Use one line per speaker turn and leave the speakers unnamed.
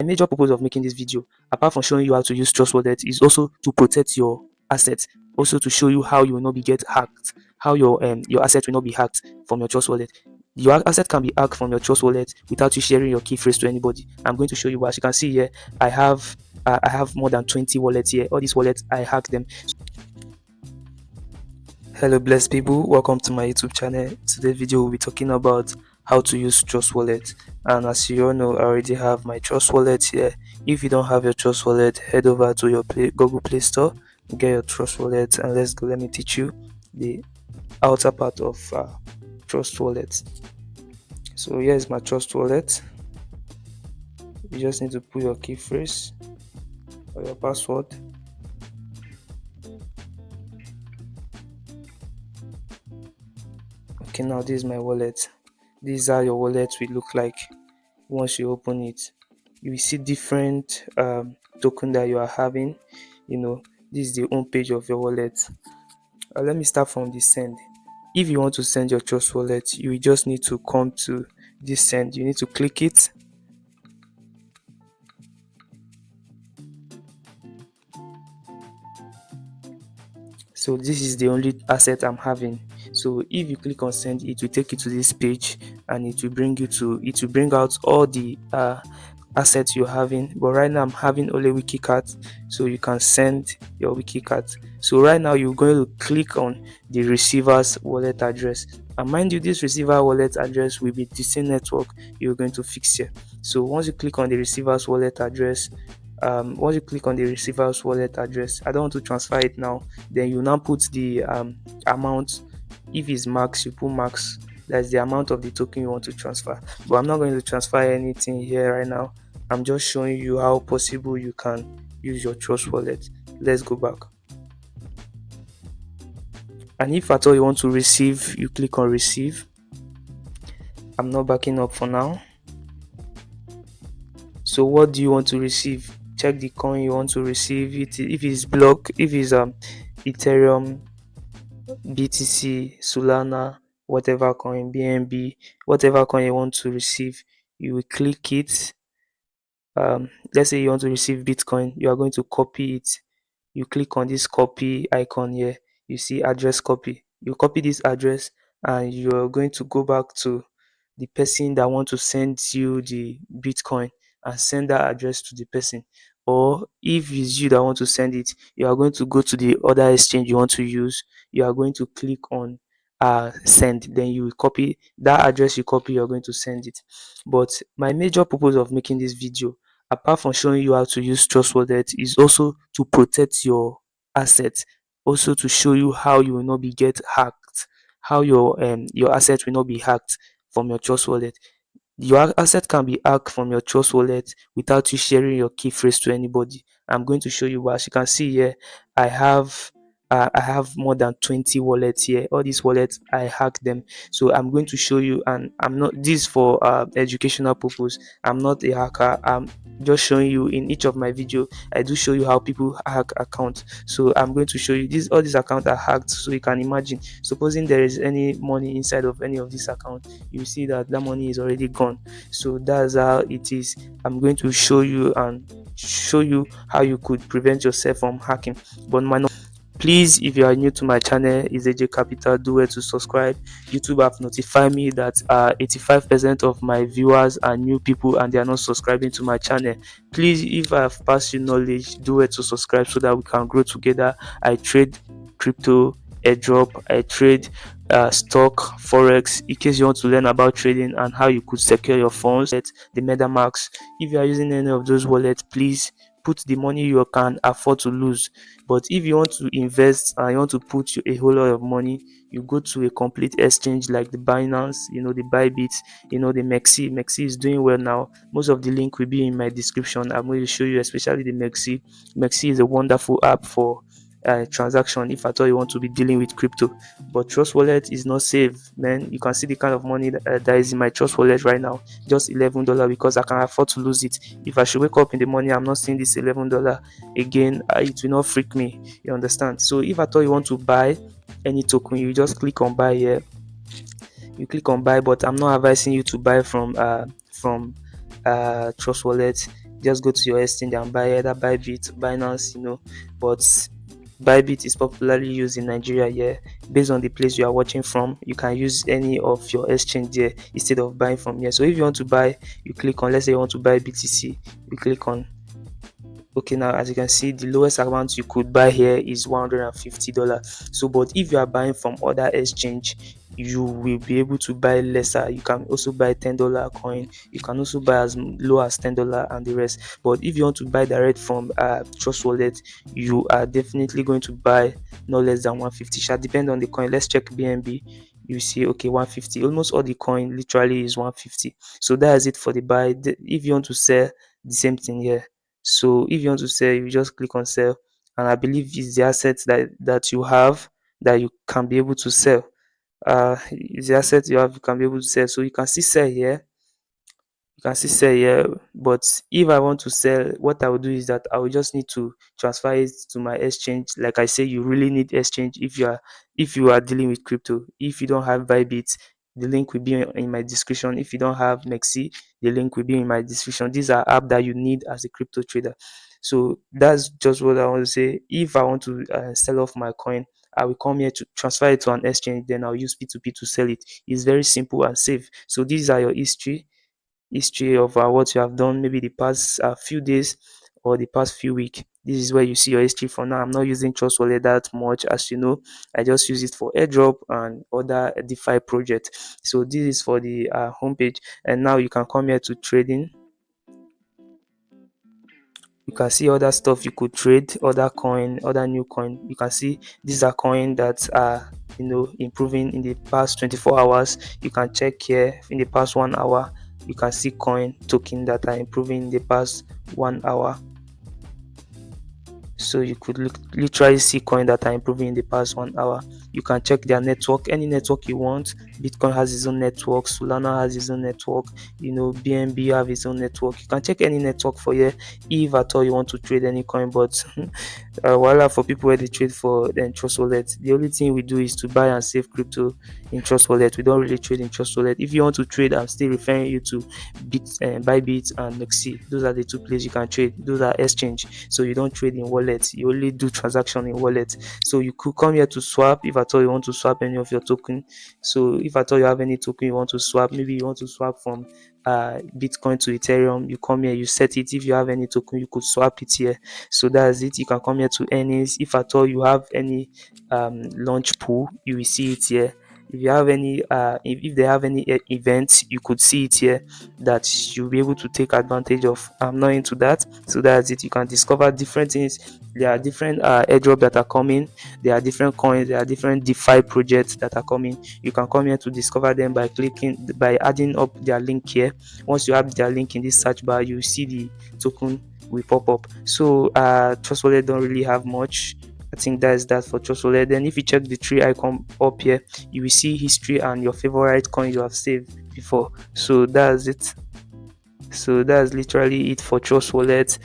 major purpose of making this video, apart from showing you how to use Trust Wallet, is also to protect your assets, also to show you how you will not be get hacked, how your asset will not be hacked from your Trust Wallet. Your asset can be hacked from your Trust Wallet without you sharing your key phrase to anybody. I'm going to show you. As you can see here, I have more than 20 wallets here. All these wallets, I hacked them. Hello blessed people, welcome to my YouTube channel. Today's video we'll be talking about how to use Trust Wallet, and as you all know, I already have my Trust Wallet here. If you don't have your Trust Wallet, head over to your Google Play Store, get your Trust Wallet, and let's go. Let me teach you the outer part of Trust Wallet. So here's my Trust Wallet. You just need to put your key phrase or your password. Okay, now this is my wallet. These are your wallet will look like once you open it. You will see different token that you are having. This is the home page of your wallet. Let me start from the send. If you want to send your Trust Wallet, you will just need to come to this send. You need to click it. So this is the only asset I'm having. So if you click on send, it will take you to this page, and it will bring out all the assets you're having. But right now I'm having only WikiCat, so you can send your WikiCat. So right now you're going to click on the receiver's wallet address, and mind you, this receiver wallet address will be the same network you're going to fix here. So once you click on the receiver's wallet address, I don't want to transfer it now. Then you now put the amount. If it's max, you put max. That's the amount of the token you want to transfer. But I'm not going to transfer anything here right now. I'm just showing you how possible you can use your Trust Wallet. Let's go back. And if at all you want to receive, you click on receive. I'm not backing up for now. So what do you want to receive? Check the coin you want to receive. If it's block, if it's Ethereum, BTC, Solana, whatever coin, BNB, whatever coin you want to receive, you will click it. Let's say you want to receive Bitcoin, you are going to copy it. You click on this copy icon here. You see address copy. You copy this address, and you are going to go back to the person that want to send you the Bitcoin and send that address to the person. Or if it's you that want to send it, you are going to go to the other exchange you want to use. You are going to click on send. Then you will copy that address you copy, you're going to send it. But my major purpose of making this video, apart from showing you how to use Trust Wallet, is also to protect your assets, also to show you how you will not be get hacked, how your asset will not be hacked from your Trust Wallet. Your asset can be hacked from your Trust Wallet without you sharing your key phrase to anybody. I'm going to show you. But as you can see here, I have more than 20 wallets here. All these wallets, I hacked them. So I'm going to show you, and I'm not this for educational purpose. I'm not a hacker. I'm just showing you. In each of my video, I do show you how people hack accounts. So I'm going to show you this. All these accounts are hacked, so you can imagine, supposing there is any money inside of any of these accounts, you see that money is already gone. So that's how it is. I'm going to show you how you could prevent yourself from hacking. But please, if you are new to my channel, is AJ Capital, do well to subscribe. YouTube have notified me that 85% of my viewers are new people and they are not subscribing to my channel. Please, if I have passed you knowledge, do well to subscribe so that we can grow together. I trade crypto, airdrop, I trade stock, forex. In case you want to learn about trading and how you could secure your funds, the MetaMask. If you are using any of those wallets, please put the money you can afford to lose. But if you want to invest and you want to put a whole lot of money, you go to a complete exchange like the Binance, the Bybit, the Mexi. Mexi is doing well now. Most of the link will be in my description. I'm going to show you, especially the Mexi. Mexi is a wonderful app for transaction if at all you want to be dealing with crypto. But Trust Wallet is not safe, man. You can see the kind of money that is in my Trust Wallet right now, just $11, because I can afford to lose it. If I should wake up in the morning, I'm not seeing this $11 again, it will not freak me, you understand? So if at all you want to buy any token, you just click on buy here. You click on buy, but I'm not advising you to buy from Trust Wallet. just go to your exchange and buy either Bybit, Binance, but Bybit is popularly used in Nigeria. Yeah, based on the place you are watching from, you can use any of your exchange there instead of buying from here. So if you want to buy, you click on, let's say you want to buy BTC, you click on. Okay, now as you can see, the lowest amount you could buy here is $150. So, but if you are buying from other exchange, you will be able to buy lesser. You can also buy $10 coin. You can also buy as low as $10 and the rest. But if you want to buy direct from Trust Wallet, you are definitely going to buy no less than 150. Shall depend on the coin. Let's check BNB. You see, okay, 150. Almost all the coin literally is 150. So that is it for the buy. If you want to sell, the same thing here. So if you want to sell, you just click on sell, and I believe it's the assets that you have that you can be able to sell. It's the assets you have you can be able to sell. So you can see sell here, you can still sell here, but if I want to sell, what I will do is that I will just need to transfer it to my exchange. Like I say, you really need exchange if you are dealing with crypto. If you don't have Bybit, the link will be in my description. If you don't have Mexi, the link will be in my description. These are apps that you need as a crypto trader. So that's just what I want to say. If I want to sell off my coin, I will come here to transfer it to an exchange, then I'll use P2P to sell it. It's very simple and safe. So these are your history of what you have done, maybe the past few days or the past few weeks. This is where you see your history. For now, I'm not using Trust Wallet that much, as you know. I just use it for airdrop and other DeFi projects. So this is for the homepage, and now you can come here to trading. You can see other stuff you could trade, other coin, other new coin. You can see these are coin that are improving in the past 24 hours. You can check here in the past 1 hour. You can see coin token that are improving in the past 1 hour. So you could literally see coin that are improving in the past 1 hour. You can check their network, any network you want. Bitcoin has its own network, Solana has its own network, BNB have its own network. You can check any network for here if at all you want to trade any coin. But voila, for people where they trade for Trust Wallet, the only thing we do is to buy and save crypto in Trust Wallet. We don't really trade in Trust Wallet. If you want to trade, I'm still referring you to Bybit and Mexi. Those are the two places you can trade. Those are exchange. So you don't trade in wallet, you only do transaction in wallet. So you could come here to swap if at all you want to swap any of your token. So if at all you have any token you want to swap, maybe you want to swap from Bitcoin to Ethereum, you come here, you set it. If you have any token, you could swap it here. So that's it. You can come here to earnings. If at all you have any launch pool, you will see it here. If you have any if they have any events, you could see it here that you'll be able to take advantage of. I'm not into that. So that's it. You can discover different things. There are different airdrop that are coming. There are different coins. There are different DeFi projects that are coming. You can come here to discover them by adding up their link here. Once you have their link in this search bar, you see the token will pop up. So Trust Wallet don't really have much. I think that is that for Trust Wallet. Then if you check the tree icon up here, you will see history and your favorite coin you have saved before. So that's it. So that's literally it for Trust Wallet.